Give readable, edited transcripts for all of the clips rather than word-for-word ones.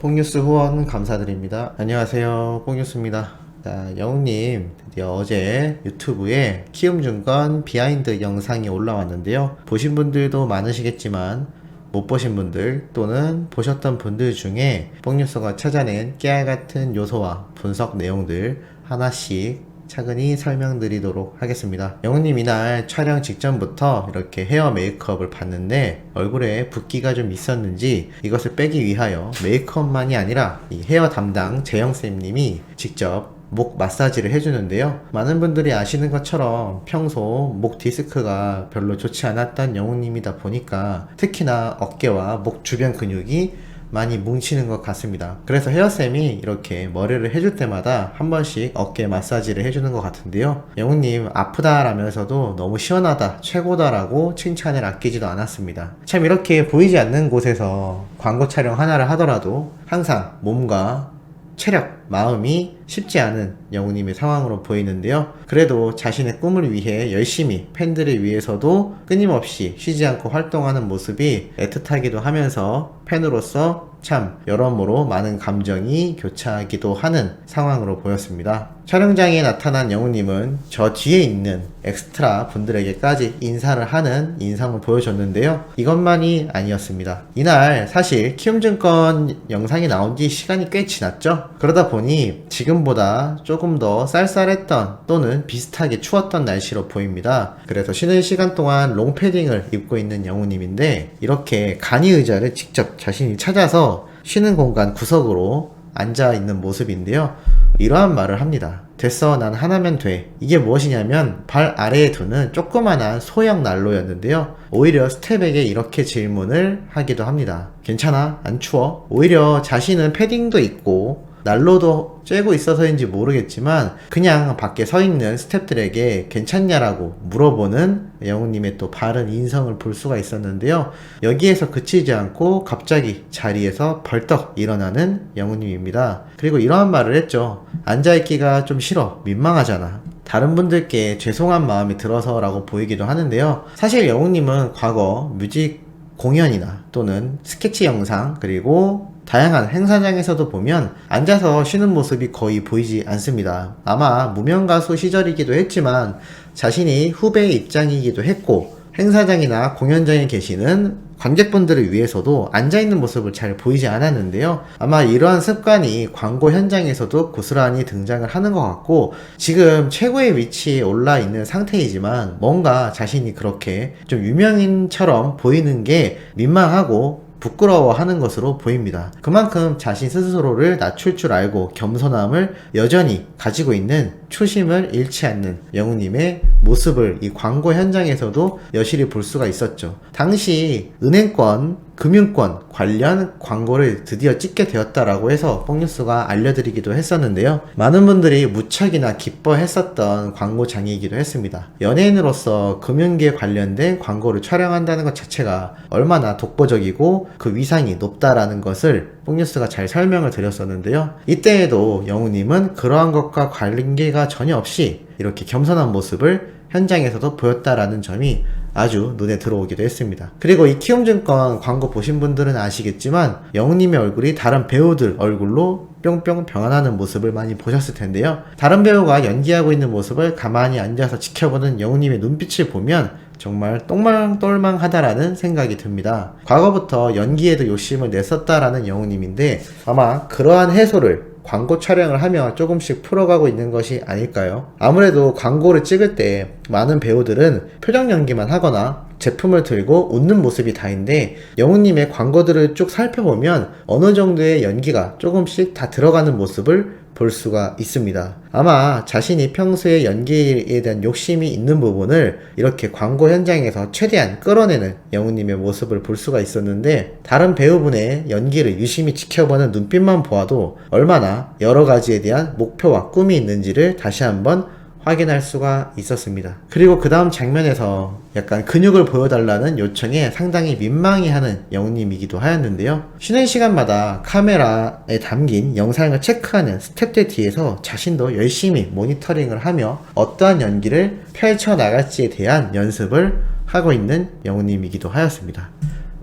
뽕뉴스 후원 감사드립니다. 안녕하세요, 뽕뉴스입니다. 자, 영웅님 드디어 어제 유튜브에 키움증권 비하인드 영상이 올라왔는데요. 보신 분들도 많으시겠지만 못 보신 분들 또는 보셨던 분들 중에 뽕뉴스가 찾아낸 깨알같은 요소와 분석 내용들 하나씩 차근히 설명드리도록 하겠습니다. 영웅님 이날 촬영 직전부터 이렇게 헤어 메이크업을 봤는데 얼굴에 붓기가 좀 있었는지 이것을 빼기 위하여 메이크업만이 아니라 이 헤어 담당 재영쌤님이 직접 목 마사지를 해주는데요. 많은 분들이 아시는 것처럼 평소 목 디스크가 별로 좋지 않았던 영웅님이다 보니까 특히나 어깨와 목 주변 근육이 많이 뭉치는 것 같습니다. 그래서 헤어쌤이 이렇게 머리를 해줄 때마다 한 번씩 어깨 마사지를 해주는 것 같은데요. 영웅님 아프다라면서도 너무 시원하다, 최고다라고 칭찬을 아끼지도 않았습니다. 참 이렇게 보이지 않는 곳에서 광고 촬영 하나를 하더라도 항상 몸과 체력, 마음이 쉽지 않은 영웅님의 상황으로 보이는데요. 그래도 자신의 꿈을 위해 열심히 팬들을 위해서도 끊임없이 쉬지 않고 활동하는 모습이 애틋하기도 하면서 팬으로서 참 여러모로 많은 감정이 교차하기도 하는 상황으로 보였습니다. 촬영장에 나타난 영웅님은 저 뒤에 있는 엑스트라 분들에게까지 인사를 하는 인상을 보여줬는데요. 이것만이 아니었습니다. 이날 사실 키움증권 영상이 나온 지 시간이 꽤 지났죠. 그러다 보니 지금보다 조금 더 쌀쌀했던 또는 비슷하게 추웠던 날씨로 보입니다. 그래서 쉬는 시간 동안 롱패딩을 입고 있는 영웅님인데 이렇게 간이 의자를 직접 자신이 찾아서 쉬는 공간 구석으로 앉아있는 모습인데요. 이러한 말을 합니다. 됐어, 난 하나면 돼. 이게 무엇이냐면 발 아래에 두는 조그만한 소형 난로였는데요. 오히려 스텝에게 이렇게 질문을 하기도 합니다. 괜찮아? 안 추워? 오히려 자신은 패딩도 있고 난로도 쬐고 있어서인지 모르겠지만 그냥 밖에 서 있는 스태프들에게 괜찮냐라고 물어보는 영웅님의 또 바른 인성을 볼 수가 있었는데요. 여기에서 그치지 않고 갑자기 자리에서 벌떡 일어나는 영웅님입니다. 그리고 이러한 말을 했죠. 앉아있기가 좀 싫어. 민망하잖아. 다른 분들께 죄송한 마음이 들어서 라고 보이기도 하는데요. 사실 영웅님은 과거 뮤직 공연이나 또는 스케치 영상 그리고 다양한 행사장에서도 보면 앉아서 쉬는 모습이 거의 보이지 않습니다. 아마 무명가수 시절이기도 했지만 자신이 후배의 입장이기도 했고 행사장이나 공연장에 계시는 관객분들을 위해서도 앉아있는 모습을 잘 보이지 않았는데요. 아마 이러한 습관이 광고 현장에서도 고스란히 등장을 하는 것 같고 지금 최고의 위치에 올라 있는 상태이지만 뭔가 자신이 그렇게 좀 유명인처럼 보이는 게 민망하고 부끄러워하는 것으로 보입니다. 그만큼 자신 스스로를 낮출 줄 알고 겸손함을 여전히 가지고 있는 초심을 잃지 않는 영웅님의 모습을 이 광고 현장에서도 여실히 볼 수가 있었죠. 당시 은행권, 금융권 관련 광고를 드디어 찍게 되었다라고 해서 뽕뉴스가 알려드리기도 했었는데요. 많은 분들이 무척이나 기뻐했었던 광고장이기도 했습니다. 연예인으로서 금융기에 관련된 광고를 촬영한다는 것 자체가 얼마나 독보적이고 그 위상이 높다라는 것을 뽕뉴스가 잘 설명을 드렸었는데요. 이때에도 영웅님은 그러한 것과 관계가 전혀 없이 이렇게 겸손한 모습을 현장에서도 보였다라는 점이 아주 눈에 들어오기도 했습니다. 그리고 이 키움증권 광고 보신 분들은 아시겠지만 영웅님의 얼굴이 다른 배우들 얼굴로 뿅뿅 변하는 모습을 많이 보셨을 텐데요. 다른 배우가 연기하고 있는 모습을 가만히 앉아서 지켜보는 영웅님의 눈빛을 보면 정말 똘망똘망하다라는 생각이 듭니다. 과거부터 연기에도 욕심을 냈었다라는 영웅님인데 아마 그러한 해소를 광고 촬영을 하며 조금씩 풀어가고 있는 것이 아닐까요? 아무래도 광고를 찍을 때 많은 배우들은 표정 연기만 하거나 제품을 들고 웃는 모습이 다인데 영웅님의 광고들을 쭉 살펴보면 어느 정도의 연기가 조금씩 다 들어가는 모습을 볼 수가 있습니다. 아마 자신이 평소에 연기에 대한 욕심이 있는 부분을 이렇게 광고 현장에서 최대한 끌어내는 영웅님의 모습을 볼 수가 있었는데 다른 배우분의 연기를 유심히 지켜보는 눈빛만 보아도 얼마나 여러 가지에 대한 목표와 꿈이 있는지를 다시 한번 확인할 수가 있었습니다. 그리고 그 다음 장면에서 약간 근육을 보여달라는 요청에 상당히 민망해하는 영웅님이기도 하였는데요. 쉬는 시간마다 카메라에 담긴 영상을 체크하는 스태프들 뒤에서 자신도 열심히 모니터링을 하며 어떠한 연기를 펼쳐나갈지에 대한 연습을 하고 있는 영웅님이기도 하였습니다.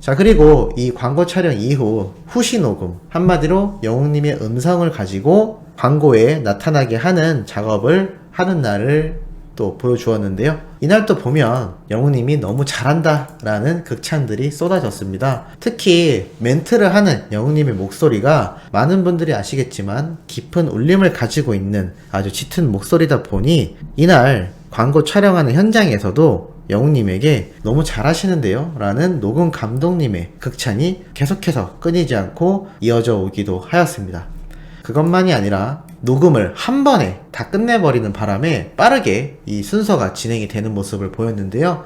자, 그리고 이 광고 촬영 이후 후시 녹음, 한마디로 영웅님의 음성을 가지고 광고에 나타나게 하는 작업을 하는 날을 또 보여주었는데요. 이날 또 보면 영웅님이 너무 잘한다 라는 극찬들이 쏟아졌습니다. 특히 멘트를 하는 영웅님의 목소리가 많은 분들이 아시겠지만 깊은 울림을 가지고 있는 아주 짙은 목소리다 보니 이날 광고 촬영하는 현장에서도 영웅님에게 너무 잘하시는데요 라는 녹음 감독님의 극찬이 계속해서 끊이지 않고 이어져 오기도 하였습니다. 그것만이 아니라 녹음을 한 번에 다 끝내버리는 바람에 빠르게 이 순서가 진행이 되는 모습을 보였는데요.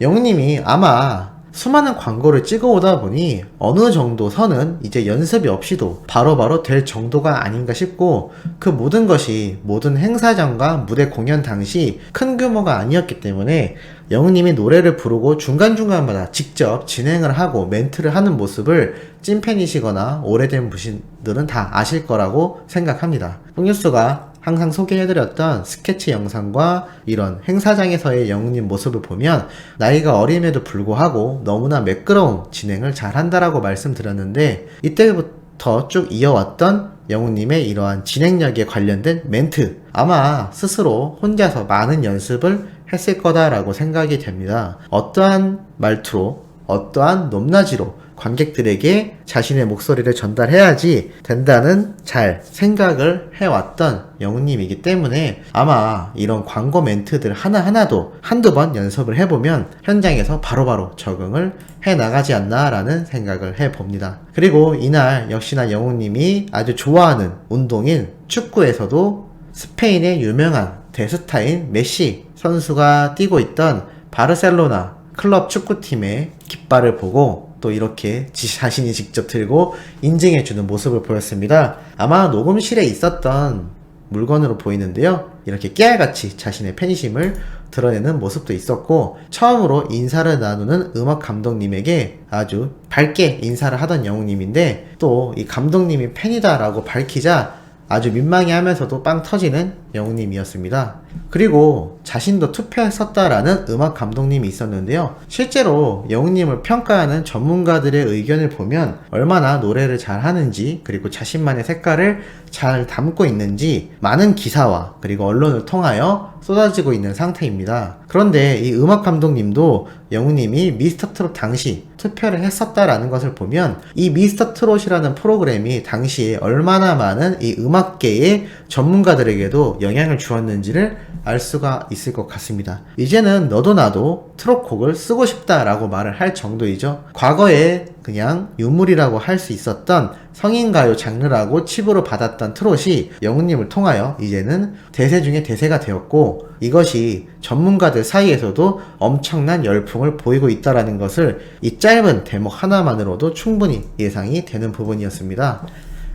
영웅님이 아마 수많은 광고를 찍어오다 보니 어느 정도 선은 이제 연습이 없이도 바로바로 될 정도가 아닌가 싶고, 그 모든 것이 모든 행사장과 무대 공연 당시 큰 규모가 아니었기 때문에 영웅님이 노래를 부르고 중간중간마다 직접 진행을 하고 멘트를 하는 모습을 찐팬이시거나 오래된 분들은 다 아실 거라고 생각합니다. 뽕뉴스가 항상 소개해드렸던 스케치 영상과 이런 행사장에서의 영웅님 모습을 보면 나이가 어림에도 불구하고 너무나 매끄러운 진행을 잘 한다라고 말씀드렸는데, 이때부터 쭉 이어왔던 영웅님의 이러한 진행력에 관련된 멘트, 아마 스스로 혼자서 많은 연습을 했을 거다라고 생각이 됩니다. 어떠한 말투로, 어떠한 높낮이로 관객들에게 자신의 목소리를 전달해야지 된다는 잘 생각을 해왔던 영웅님이기 때문에 아마 이런 광고 멘트들 하나하나도 한두 번 연습을 해보면 현장에서 바로바로 적응을 해나가지 않나라는 생각을 해봅니다. 그리고 이날 역시나 영웅님이 아주 좋아하는 운동인 축구에서도 스페인의 유명한 대스타인 메시 선수가 뛰고 있던 바르셀로나 클럽 축구팀의 깃발을 보고 또 이렇게 자신이 직접 들고 인증해주는 모습을 보였습니다. 아마 녹음실에 있었던 물건으로 보이는데요. 이렇게 깨알같이 자신의 팬심을 드러내는 모습도 있었고, 처음으로 인사를 나누는 음악 감독님에게 아주 밝게 인사를 하던 영웅님인데, 또 이 감독님이 팬이다라고 밝히자 아주 민망해하면서도 빵 터지는 영웅님이었습니다. 그리고 자신도 투표했었다라는 음악 감독님이 있었는데요. 실제로 영웅님을 평가하는 전문가들의 의견을 보면 얼마나 노래를 잘하는지, 그리고 자신만의 색깔을 잘 담고 있는지 많은 기사와 그리고 언론을 통하여 쏟아지고 있는 상태입니다. 그런데 이 음악 감독님도 영웅님이 미스터 트롯 당시 투표를 했었다라는 것을 보면 이 미스터 트롯이라는 프로그램이 당시에 얼마나 많은 이 음악계의 전문가들에게도 영향을 주었는지를 알 수가 있을 것 같습니다. 이제는 너도 나도 트롯곡을 쓰고 싶다라고 말을 할 정도이죠. 과거에 그냥 유물이라고 할 수 있었던 성인가요 장르라고 칩으로 받았던 트롯이 영웅님을 통하여 이제는 대세 중에 대세가 되었고, 이것이 전문가들 사이에서도 엄청난 열풍을 보이고 있다는 것을 이 짧은 대목 하나만으로도 충분히 예상이 되는 부분이었습니다.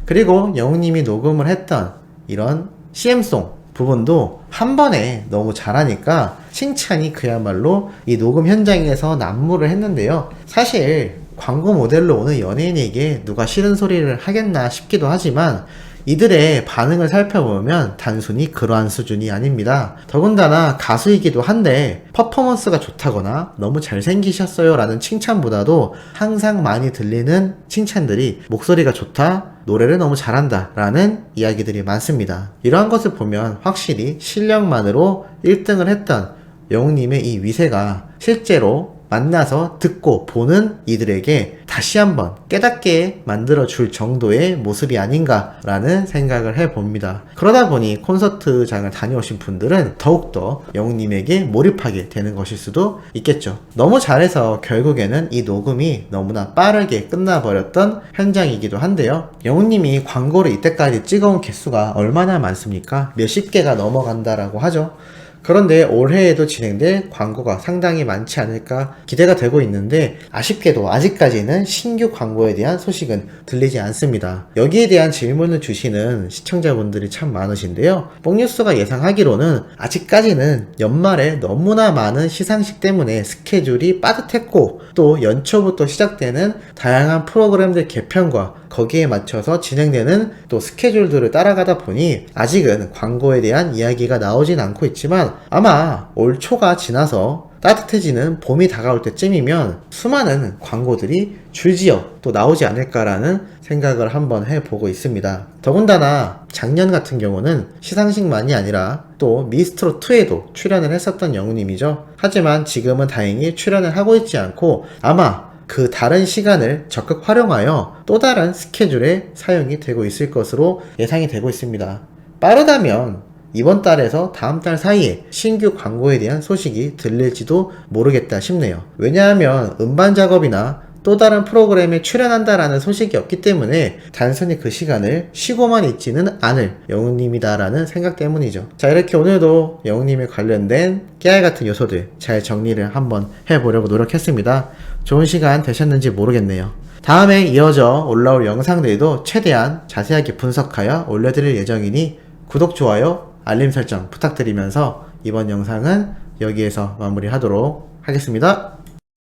그리고 영웅님이 녹음을 했던 이런 CM송 부분도 한 번에 너무 잘하니까 칭찬이 그야말로 이 녹음 현장에서 난무를 했는데요. 사실 광고 모델로 오는 연예인에게 누가 싫은 소리를 하겠나 싶기도 하지만 이들의 반응을 살펴보면 단순히 그러한 수준이 아닙니다. 더군다나 가수이기도 한데 퍼포먼스가 좋다거나 너무 잘생기셨어요 라는 칭찬보다도 항상 많이 들리는 칭찬들이 목소리가 좋다, 노래를 너무 잘한다 라는 이야기들이 많습니다. 이러한 것을 보면 확실히 실력만으로 1등을 했던 영웅님의 이 위세가 실제로 만나서 듣고 보는 이들에게 다시 한번 깨닫게 만들어줄 정도의 모습이 아닌가라는 생각을 해봅니다. 그러다 보니 콘서트장을 다녀오신 분들은 더욱더 영웅님에게 몰입하게 되는 것일 수도 있겠죠. 너무 잘해서 결국에는 이 녹음이 너무나 빠르게 끝나버렸던 현장이기도 한데요. 영웅님이 광고를 이때까지 찍어온 개수가 얼마나 많습니까? 몇십 개가 넘어간다라고 하죠. 그런데 올해에도 진행될 광고가 상당히 많지 않을까 기대가 되고 있는데, 아쉽게도 아직까지는 신규 광고에 대한 소식은 들리지 않습니다. 여기에 대한 질문을 주시는 시청자분들이 참 많으신데요. 뽕뉴스가 예상하기로는 아직까지는 연말에 너무나 많은 시상식 때문에 스케줄이 빠듯했고, 또 연초부터 시작되는 다양한 프로그램들 개편과 거기에 맞춰서 진행되는 또 스케줄들을 따라가다 보니 아직은 광고에 대한 이야기가 나오진 않고 있지만, 아마 올 초가 지나서 따뜻해지는 봄이 다가올 때쯤이면 수많은 광고들이 줄지어 또 나오지 않을까라는 생각을 한번 해보고 있습니다. 더군다나 작년 같은 경우는 시상식만이 아니라 또 미스트롯2에도 출연을 했었던 영우님이죠. 하지만 지금은 다행히 출연을 하고 있지 않고 아마 그 다른 시간을 적극 활용하여 또 다른 스케줄에 사용이 되고 있을 것으로 예상이 되고 있습니다. 빠르다면 이번 달에서 다음 달 사이에 신규 광고에 대한 소식이 들릴지도 모르겠다 싶네요. 왜냐하면 음반 작업이나 또 다른 프로그램에 출연한다라는 소식이 없기 때문에 단순히 그 시간을 쉬고만 있지는 않을 영웅님이다라는 생각 때문이죠. 자, 이렇게 오늘도 영웅님에 관련된 깨알 같은 요소들 잘 정리를 한번 해보려고 노력했습니다. 좋은 시간 되셨는지 모르겠네요. 다음에 이어져 올라올 영상들도 최대한 자세하게 분석하여 올려드릴 예정이니 구독, 좋아요, 알림 설정 부탁드리면서 이번 영상은 여기에서 마무리하도록 하겠습니다.